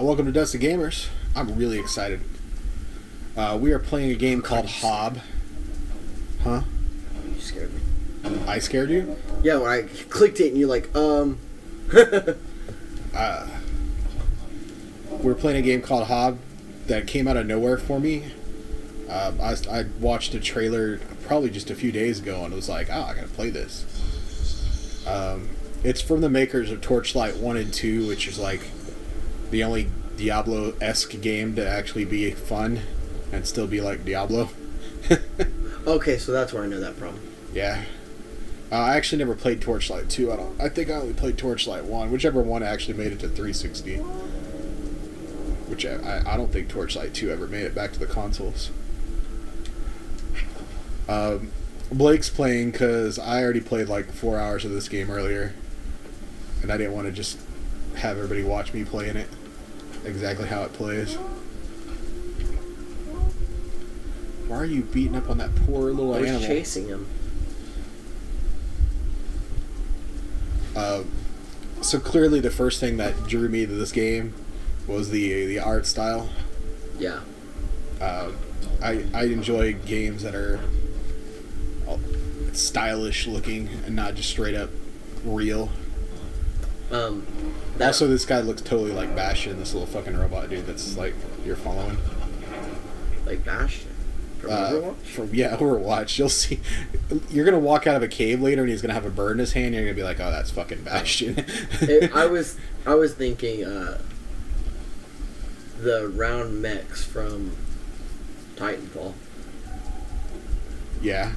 Welcome to Dusty Gamers. I'm really excited. We are playing a game called Hob. Huh? You scared me. I scared you? Yeah, when I clicked it and you're like, We're playing a game called Hob that came out of nowhere for me. I watched a trailer probably just a few days ago and was like, oh, I gotta play this. It's from the makers of Torchlight 1 and 2, which is like the only Diablo-esque game to actually be fun and still be like Diablo. Okay, so that's where I know that from. Yeah. I actually never played Torchlight 2. I think I only played Torchlight 1, whichever one actually made it to 360. Which I don't think Torchlight 2 ever made it back to the consoles. Blake's playing because I already played like 4 hours of this game earlier. And I didn't want to just have everybody watch me playing it exactly how it plays. Why are you beating up on that poor little animal? I was chasing him. So clearly the first thing that drew me to this game was the art style. Yeah. I enjoy games that are stylish looking and not just straight up real. Also, this guy looks totally like Bastion, this little fucking robot dude that's like you're following. Like Bastion? From Overwatch? Overwatch. You'll see. You're gonna walk out of a cave later, and he's gonna have a bird in his hand. And you're gonna be like, "Oh, that's fucking Bastion." I was thinking the round mechs from Titanfall. Yeah.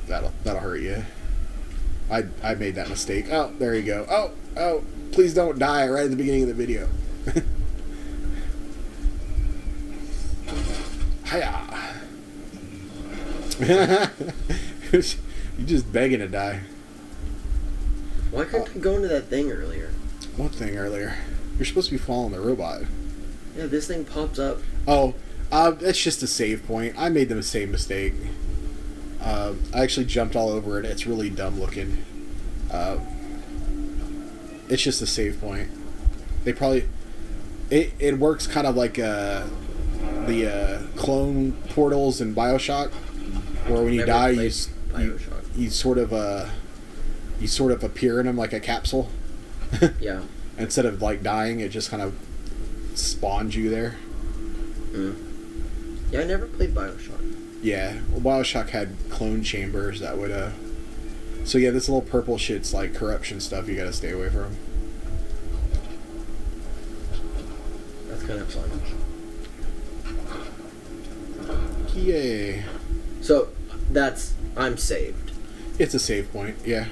That'll hurt you. I made that mistake. Oh, there you go. Oh, please don't die right at the beginning of the video. Hiya. You're just begging to die. Why couldn't I go into that thing earlier? What thing earlier? You're supposed to be following the robot. Yeah, this thing pops up. Oh, that's just a save point. I made the same mistake. I actually jumped all over it. It's really dumb looking. It's just a save point. They probably... It works kind of like the clone portals in BioShock, where when you die, you sort of appear in them like a capsule. Yeah. Instead of like dying, it just kind of spawns you there. Mm. Yeah, I never played BioShock. Yeah, well, BioShock had clone chambers that would, So yeah, this little purple shit's like corruption stuff you gotta stay away from. That's kind of fun. Yay. So, I'm saved. It's a save point, yeah.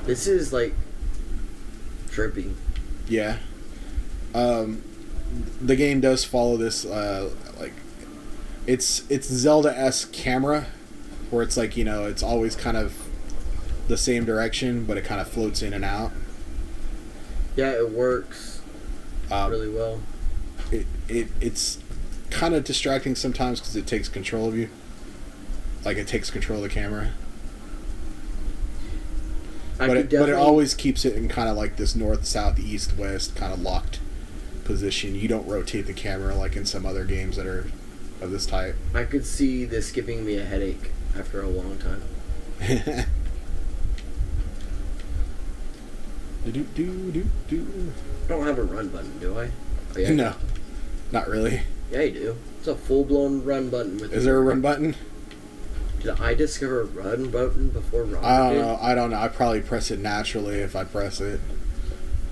This is, like, trippy. Yeah. The game does follow this, like, it's Zelda-esque camera, where it's like, you know, it's always kind of the same direction, but it kind of floats in and out. Yeah, it works really well. It's kind of distracting sometimes because it takes control of you. Like, it takes control of the camera. But it always keeps it in kind of like this north, south, east, west kind of locked position. You don't rotate the camera like in some other games that are of this type. I could see this giving me a headache after a long time. I don't have a run button, do I? Oh, yeah, no, not really. Yeah, you do. It's a full-blown run button. Is there a run button? Did I discover a run button before Rob did? I don't know. I probably press it naturally if I press it.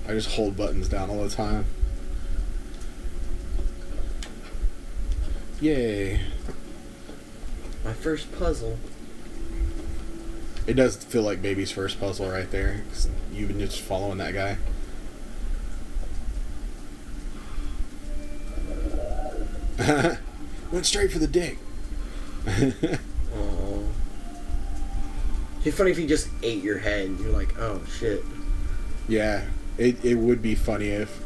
I just hold buttons down all the time. Yay. My first puzzle. It does feel like baby's first puzzle right there. 'Cause you've been just following that guy. Went straight for the dick. Oh. It'd be funny if he just ate your head and you're like, oh shit. Yeah, it would be funny if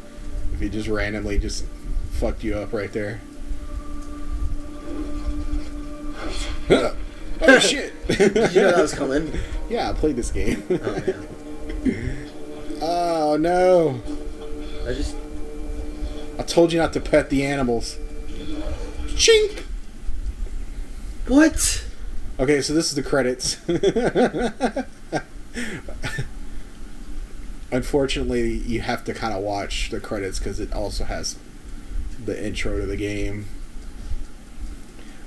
he just randomly just fucked you up right there. Oh shit! Did you know that was coming? Yeah, I played this game. Oh yeah. Oh no! I told you not to pet the animals. Chink! What? Okay, so this is the credits. Unfortunately, you have to kind of watch the credits because it also has the intro to the game.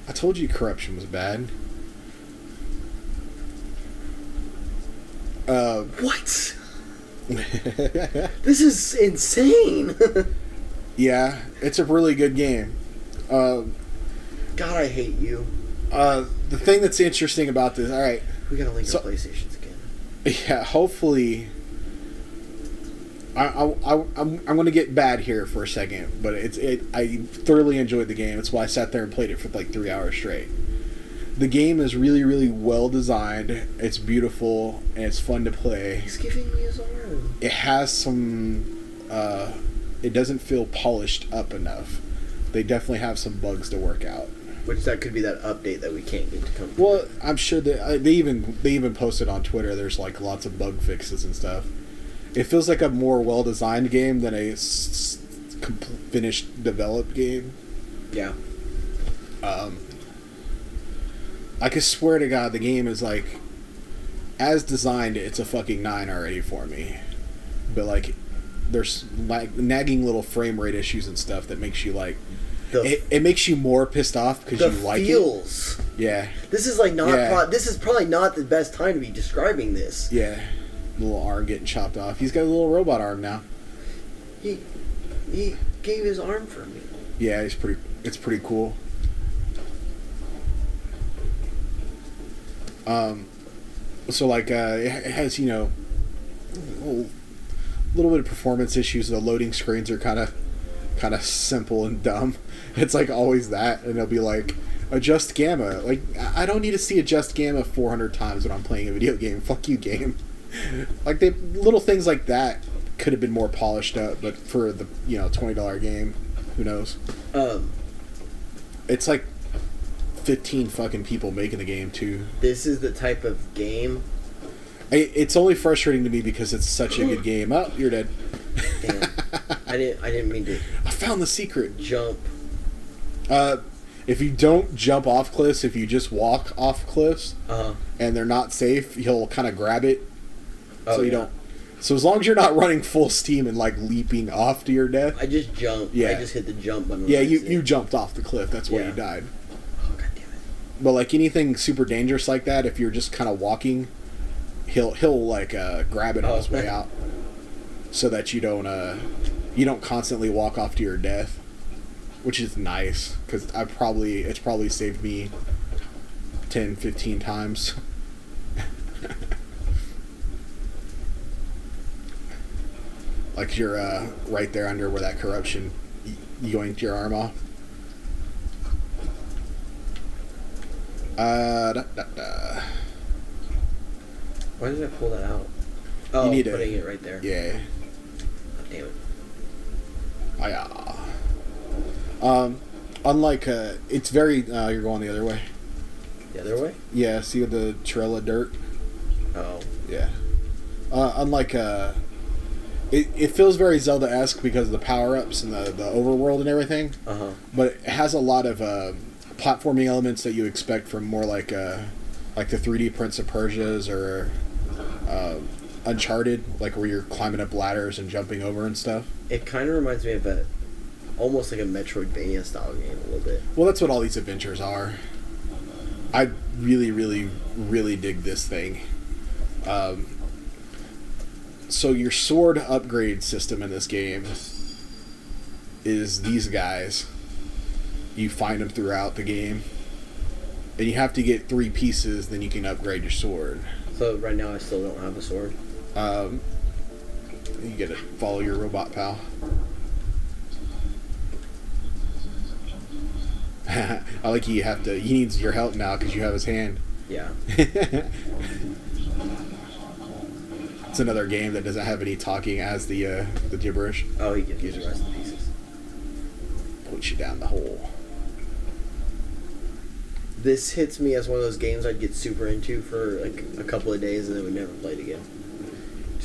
I told you corruption was bad. What? This is insane. Yeah, it's a really good game. God, I hate you. The thing that's interesting about this, all right. We gotta link our PlayStations again. Yeah, hopefully. I'm going to get bad here for a second, but I thoroughly enjoyed the game. That's why I sat there and played it for like 3 hours straight. The game is really, really well designed. It's beautiful and it's fun to play. He's giving me his arm. It has some. It doesn't feel polished up enough. They definitely have some bugs to work out. Which that could be that update that we can't get to come. Well, I'm sure that they even posted on Twitter. There's like lots of bug fixes and stuff. It feels like a more well designed game than a finished developed game. Yeah. I could swear to God, the game is like, as designed, it's a fucking 9 already for me. But like, there's like nagging little frame rate issues and stuff that makes you like. It makes you more pissed off because you like feels. It. Yeah. This is like not. Yeah. This is probably not the best time to be describing this. Yeah. Little arm getting chopped off. He's got a little robot arm now. He gave his arm for me. Yeah, it's pretty cool. So like it has, you know, a little bit of performance issues. The loading screens are kind of simple and dumb. It's like always that, and it'll be like adjust gamma. Like, I don't need to see adjust gamma 400 times when I'm playing a video game. Fuck you, game. Like, little things like that could have been more polished up, but for the, you know, $20 game, who knows? It's like 15 fucking people making the game too. This is the type of game. It's only frustrating to me because it's such a good game. Oh, you're dead. Damn. I didn't mean to. I found the secret. Jump. If you don't jump off cliffs, if you just walk off cliffs, and they're not safe, he'll kind of grab it. So you don't. So as long as you're not running full steam and like leaping off to your death. I just jumped. Yeah. I just hit the jump button. Yeah, you jumped off the cliff. That's why you died. Oh, God damn it. But like anything super dangerous like that, if you're just kind of walking, he'll like grab it on his way out, so that you don't constantly walk off to your death, which is nice because it's probably saved me 10, 15 times. Like you're right there under where that corruption yoinked your arm off. Why did I pull that out? Oh, you need putting it right there. Yeah. Oh, damn it. Unlike it's very you're going the other way. The other way? Yeah. See the trail of dirt. Oh. Yeah. Unlike it feels very Zelda-esque because of the power-ups and the overworld and everything. But it has a lot of platforming elements that you expect from more like the 3D Prince of Persia's or Uncharted, like where you're climbing up ladders and jumping over and stuff. It kind of reminds me of almost like a Metroidvania style game a little bit. Well, that's what all these adventures are. I really, really, really dig this thing. So your sword upgrade system in this game is these guys. You find them throughout the game. And you have to get 3 pieces, then you can upgrade your sword. So right now I still don't have a sword? You gotta follow your robot pal. I like he needs your help now because you have his hand. Yeah. It's another game that doesn't have any talking as the gibberish. Oh, he gives you the rest of the pieces. Push you down the hole. This hits me as one of those games I'd get super into for like a couple of days and then would never play it again.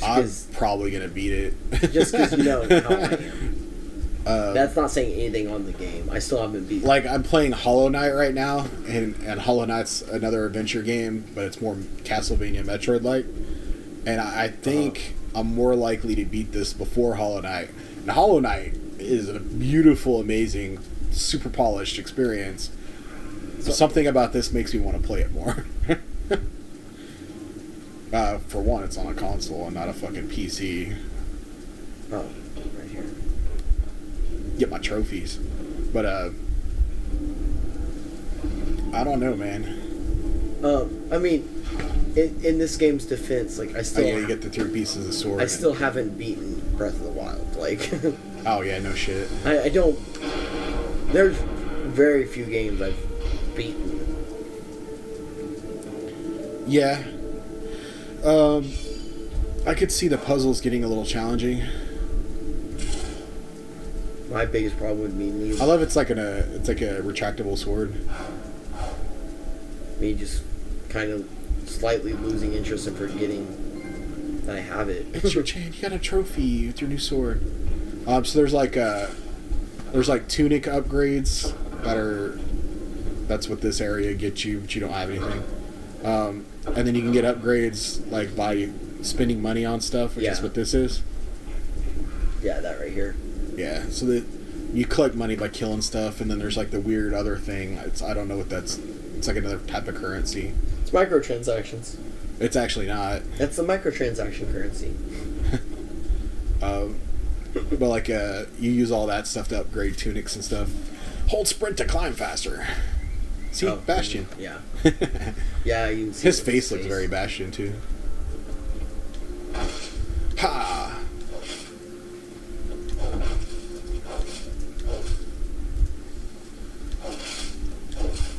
I'm probably gonna beat it. Just because you know how I am. That's not saying anything on the game. I still haven't beat. Like, I'm playing Hollow Knight right now, and Hollow Knight's another adventure game, but it's more Castlevania Metroid-like. And I think I'm more likely to beat this before Hollow Knight. And Hollow Knight is a beautiful, amazing, super polished experience. So something about this makes me want to play it more. For one, it's on a console and not a fucking PC. Oh, right here. Get my trophies. But, I don't know, man. I mean, in this game's defense, like, I still... you get the 3 pieces of sword. I still haven't beaten Breath of the Wild, like... Oh, yeah, no shit. I don't... There's very few games I've beaten. Yeah. I could see the puzzles getting a little challenging. My biggest problem would be me... I love it's like a retractable sword. Me just kind of slightly losing interest and forgetting that I have it. It's your chance. You got a trophy with your new sword. So there's like tunic upgrades that's what this area gets you, but you don't have anything. And then you can get upgrades like by spending money on stuff, which is what this is. Yeah, that right here. Yeah, so that you collect money by killing stuff, and then there's like the weird other thing. I don't know what that's. It's like another type of currency. It's microtransactions. It's actually not. That's the microtransaction currency. But like you use all that stuff to upgrade tunics and stuff. Hold sprint to climb faster. See, Bastion. Yeah. Yeah, you can see his face looks very Bastion too. Ha!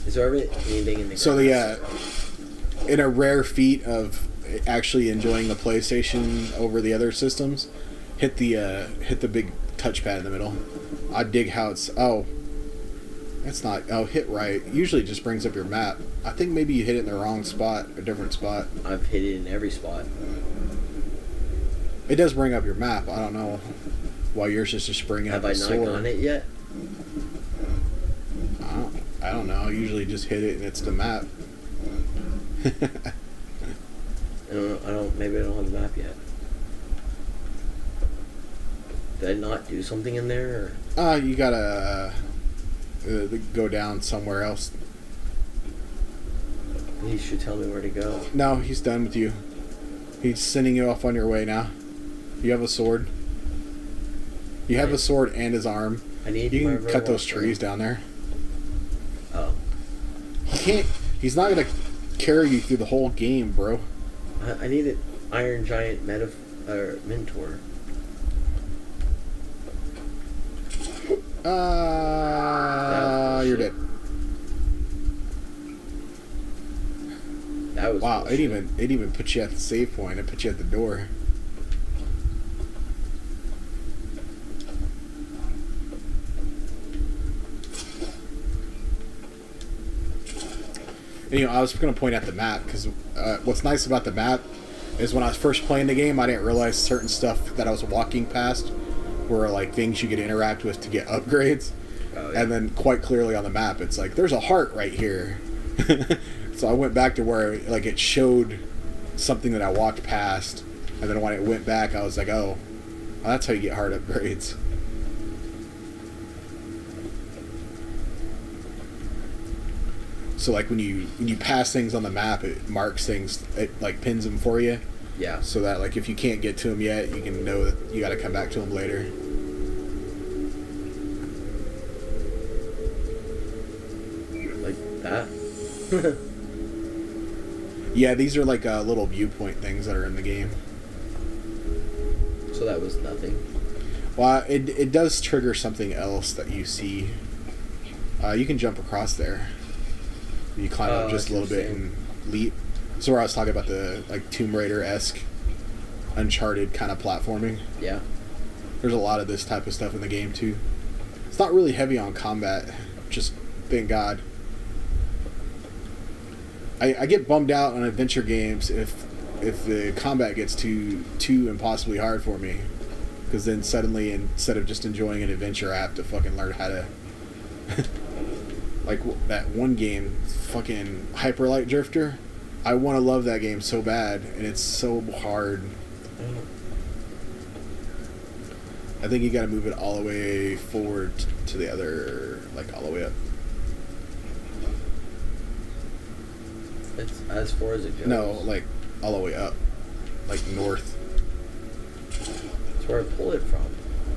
Is there ever anything in the So in a rare feat of actually enjoying the PlayStation over the other systems, hit the big touchpad in the middle. I dig how it's hit right. Usually it just brings up your map. I think maybe you hit it in the wrong spot, a different spot. I've hit it in every spot. It does bring up your map. I don't know why yours is just bringing up the sword. Have I not gone it yet? I don't know. I usually just hit it and it's the map. Maybe I don't have the map yet. Did I not do something in there? Or? You gotta go down somewhere else. He should tell me where to go. No, he's done with you. He's sending you off on your way now. You have a sword. You have a sword and his arm. You can cut those trees down there. Oh. He's not gonna carry you through the whole game, bro. I need an Iron Giant Mentor. You're dead. That was wow. Bullshit. It even put you at the save point. It put you at the door. And, I was going to point out the map because what's nice about the map is when I was first playing the game, I didn't realize certain stuff that I was walking past were like things you could interact with to get upgrades. Oh, yeah. And then quite clearly on the map, it's like there's a heart right here. So I went back to where like it showed something that I walked past, and then when it went back, I was like, oh, that's how you get heart upgrades. So like when you pass things on the map, it marks things, it like pins them for you. Yeah. So that like if you can't get to them yet, you can know that you got to come back to them later. Like that. Yeah, these are like little viewpoint things that are in the game. So that was nothing. Well, it does trigger something else that you see. You can jump across there. You climb up just a little bit and leap. So where I was talking about the like Tomb Raider-esque, Uncharted kind of platforming. Yeah. There's a lot of this type of stuff in the game too. It's not really heavy on combat, just thank God. I get bummed out on adventure games if if the combat gets too impossibly hard for me, because then suddenly instead of just enjoying an adventure, I have to fucking learn how to. Like that one game, fucking Hyper Light Drifter. I want to love that game so bad, and it's so hard. I think you got to move it all the way forward to the other, like all the way up. It's as far as it goes. No, like all the way up, like north. That's where I pulled it from.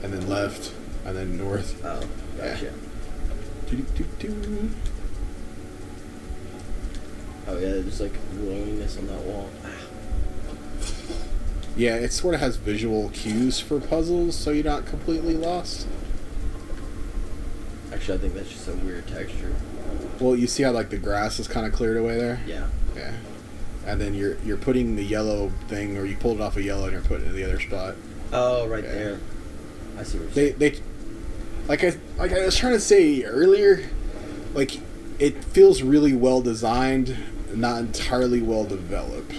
And then left, and then north. Oh, gotcha. Yeah. Do-do-do-do. Oh yeah, there's like glowiness on that wall. Yeah, it sort of has visual cues for puzzles, so you're not completely lost. Actually, I think that's just a weird texture. Well, you see how like the grass is kind of cleared away there? Yeah. Yeah. And then you're putting the yellow thing, or you pulled it off a yellow and you're putting it in the other spot. Oh, right there. I see what you're saying. They like I was trying to say earlier, like it feels really well designed, not entirely well developed.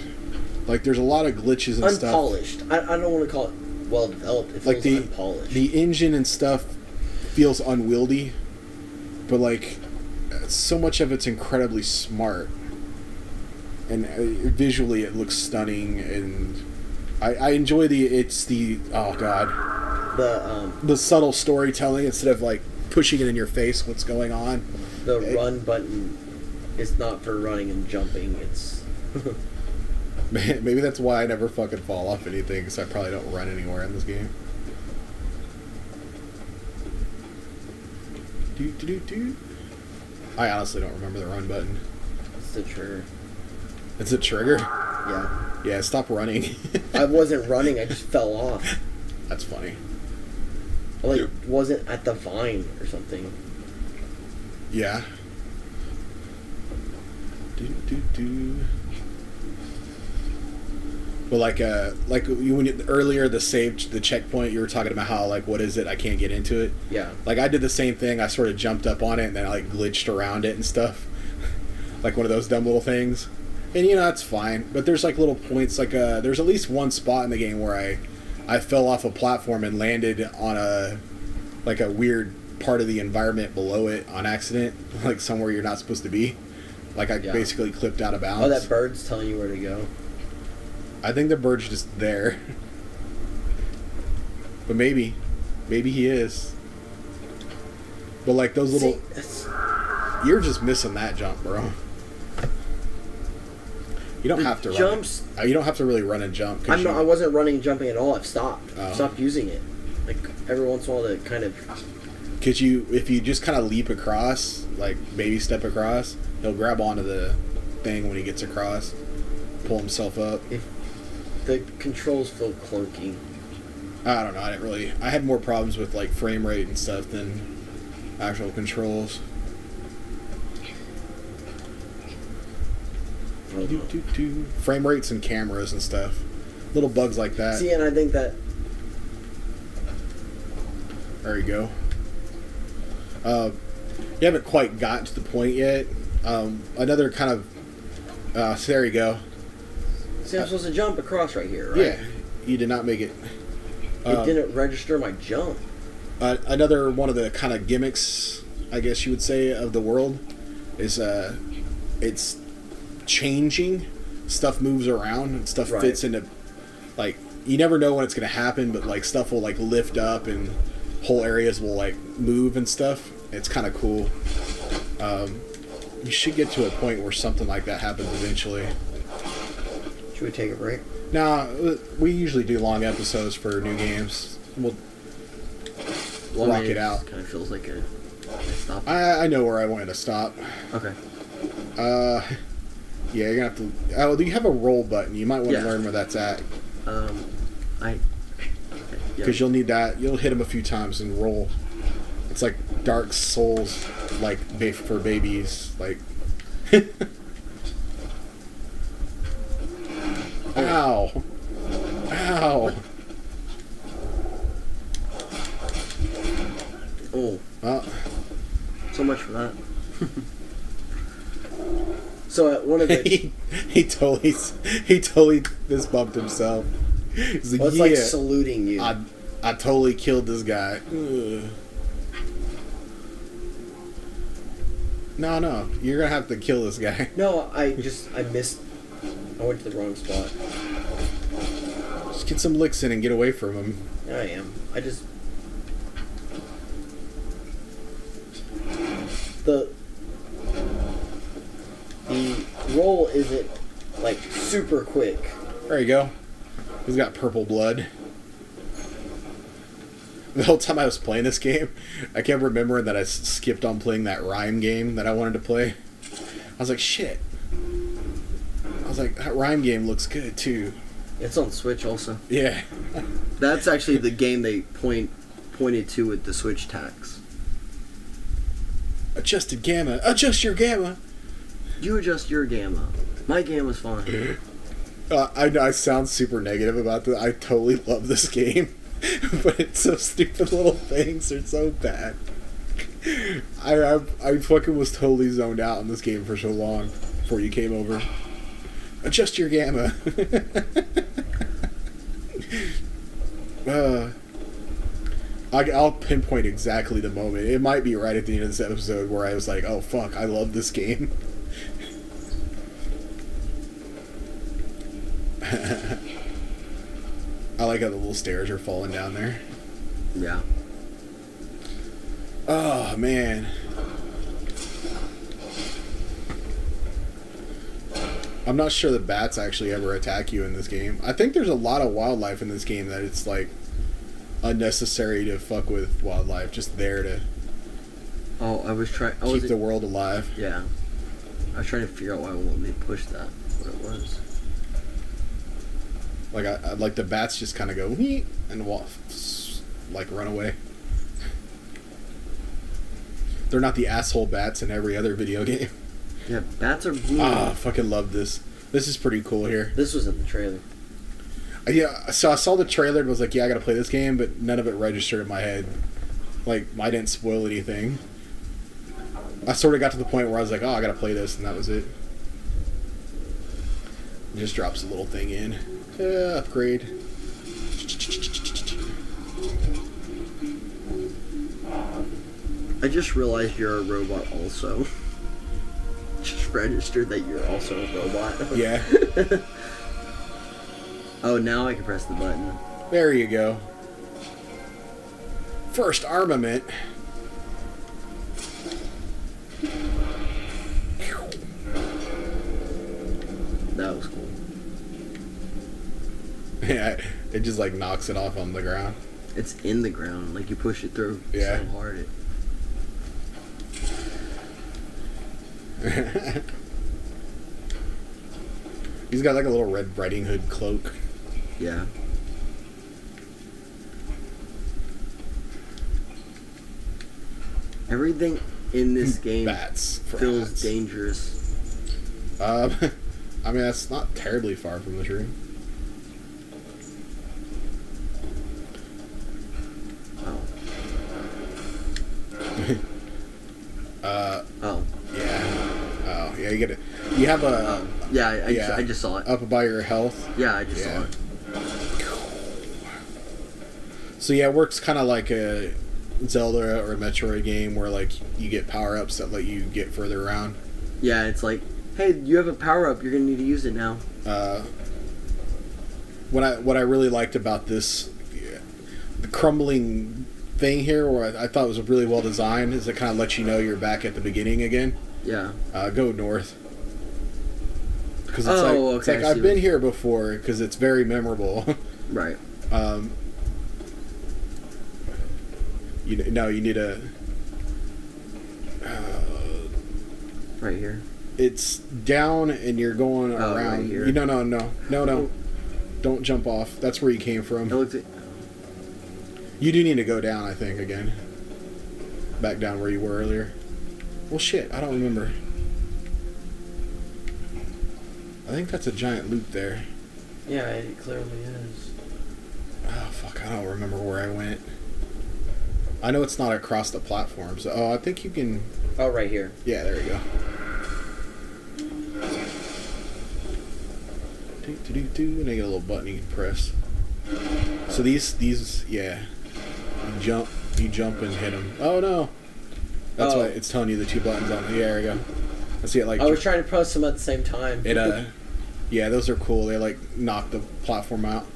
Like there's a lot of glitches and stuff. Unpolished. I don't want to call it well developed. It feels like unpolished. The engine and stuff feels unwieldy, but like so much of it's incredibly smart, and visually it looks stunning, and I enjoy the subtle storytelling instead of like pushing it in your face what's going on. The run button is not for running and jumping. It's maybe that's why I never fucking fall off anything, because I probably don't run anywhere in this game. Do. I honestly don't remember the run button. It's the trigger. It's a trigger? Yeah. Yeah, stop running. I wasn't running, I just fell off. That's funny. I wasn't at the vine or something. Yeah. Do. But like earlier the checkpoint, you were talking about how like what is it? I can't get into it. Yeah. Like I did the same thing. I sort of jumped up on it and then I like glitched around it and stuff, like one of those dumb little things. And that's fine. But there's like little points. Like there's at least one spot in the game where I fell off a platform and landed on a weird part of the environment below it on accident, like somewhere you're not supposed to be. Like I basically clipped out of bounds. Oh, that bird's telling you where to go. I think the bird's just there. But maybe he is. But like those little... You're just missing that jump, bro. You don't have to jumps, run. You don't have to really run and jump. I wasn't running and jumping at all. I've stopped. I've stopped using it. Like every once in a while to kind of... Because if you just kind of leap across, like baby step across, he'll grab onto the thing when he gets across, pull himself up. The controls feel clunky. I don't know. I had more problems with like frame rate and stuff than actual controls. Frame rates and cameras and stuff. Little bugs like that. See, and I think that... There you go. You haven't quite gotten to the point yet. Another kind of... so there you go. See, I'm supposed to jump across right here, right? Yeah. You did not make it. It didn't register my jump. Another one of the kind of gimmicks, I guess you would say, of the world is it's changing. Stuff moves around and stuff fits into, like, you never know when it's going to happen, but like stuff will like lift up and whole areas will like move and stuff. It's kind of cool. You should get to a point where something like that happens eventually. Should we take a break? Nah, we usually do long episodes for new games. We'll rock it out. Kind of feels like a stop. I know where I wanted to stop. Okay. Yeah, you're gonna have to. Oh, do you have a roll button? You might want to learn where that's at. Because you'll need that. You'll hit him a few times and roll. It's like Dark Souls, like for babies, like. Ow! Ow! Oh. Well, so much for that. So at one of the he totally fist bumped himself. He's like, well, it's like saluting you. I totally killed this guy. Ugh. No, you're gonna have to kill this guy. No, I missed. I went to the wrong spot. Just get some licks in and get away from him. Yeah, I am. The roll isn't like super quick. There you go. He's got purple blood. The whole time I was playing this game, I kept remembering that I skipped on playing that rhyme game that I wanted to play. I was like, shit. I was like, that rhyme game looks good too. It's on Switch also. Yeah. That's actually the game they pointed to with the Switch tags. Adjusted gamma. Adjust your gamma. You adjust your gamma. My gamma's fine. I sound super negative about this. I totally love this game. But it's so stupid little things. They're so bad. I fucking was totally zoned out in this game for so long before you came over. Adjust your gamma. I'll pinpoint exactly the moment. It might be right at the end of this episode where I was like, oh fuck, I love this game. I like how the little stairs are falling down there. Yeah. Oh, man. I'm not sure the bats actually ever attack you in this game. I think there's a lot of wildlife in this game that it's, like, unnecessary to fuck with wildlife. Just there to keep the world alive. Yeah. I was trying to figure out why it won't let me push that. What it was. Like, I like the bats just kind of go, wee, and like, run away. They're not the asshole bats in every other video game. Yeah, bats are blue. Ah, fucking love this. This is pretty cool here. This was in the trailer. Yeah, so I saw the trailer and was like, yeah, I gotta play this game, but none of it registered in my head. Like, I didn't spoil anything. I sort of got to the point where I was like, oh, I gotta play this, and that was it. It just drops a little thing in. Upgrade. I just realized you're a robot also. Just registered that you're also a robot. Yeah. Oh, now I can press the button. There you go. First armament. That was cool. Yeah, it just like knocks it off on the ground. It's in the ground, like you push it through so hard. He's got like a little Red Riding Hood cloak. Yeah. Everything in this game feels dangerous. I mean, that's not terribly far from the tree. Oh. Yeah. Oh, yeah, you get it. You have a... Yeah, I just saw it. Up by your health. Yeah, I just saw it. So yeah, it works kind of like a Zelda or a Metroid game where like you get power-ups that let you get further around. Yeah, it's like, hey, you have a power-up, you're going to need to use it now. What I really liked about this, the crumbling thing here, where I thought was really well designed, is it kind of lets you know you're back at the beginning again. Yeah. Go north. Because it's like I've been here before, because it's very memorable. Right. You need a... right here. It's down and you're going around. Right here. No. Don't jump off. That's where you came from. You do need to go down, I think, again. Back down where you were earlier. Well, shit, I don't remember. I think that's a giant loop there. Yeah, it clearly is. Oh, fuck, I don't remember where I went. I know it's not across the platform, so... Oh, I think you can... Oh, right here. Yeah, there we go. And they get a little button you can press. So these, yeah. You jump and hit them. Oh no! That's why it's telling you the 2 buttons on. Yeah, there we go. I see it like. I was trying to press them at the same time. Yeah, those are cool. They like knock the platform out.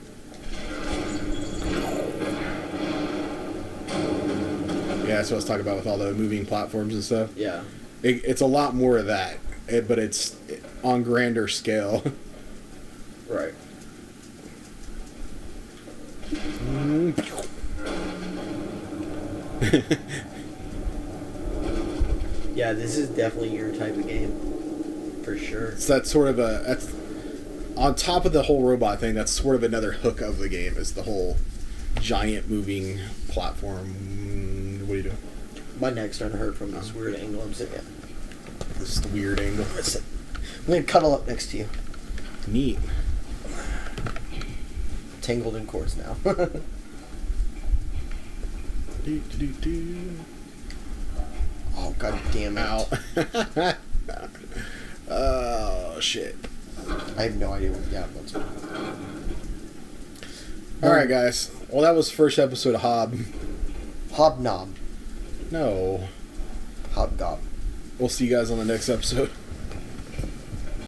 Yeah, that's what I was talking about with all the moving platforms and stuff. Yeah. It's a lot more of that, but it's on grander scale. Right. Yeah, this is definitely your type of game, for sure. So that's sort of that's on top of the whole robot thing. That's sort of another hook of the game is the whole giant moving platform. What are you doing? My neck's starting to hurt from this weird angle I'm sitting at. This is the weird angle. I'm gonna cuddle up next to you. Neat. Tangled in cords now. Oh, god damn it. Ow. Oh, shit. I have no idea what the output's. Alright, guys. Well, that was the first episode of Hobnob. No. Hobgob. We'll see you guys on the next episode.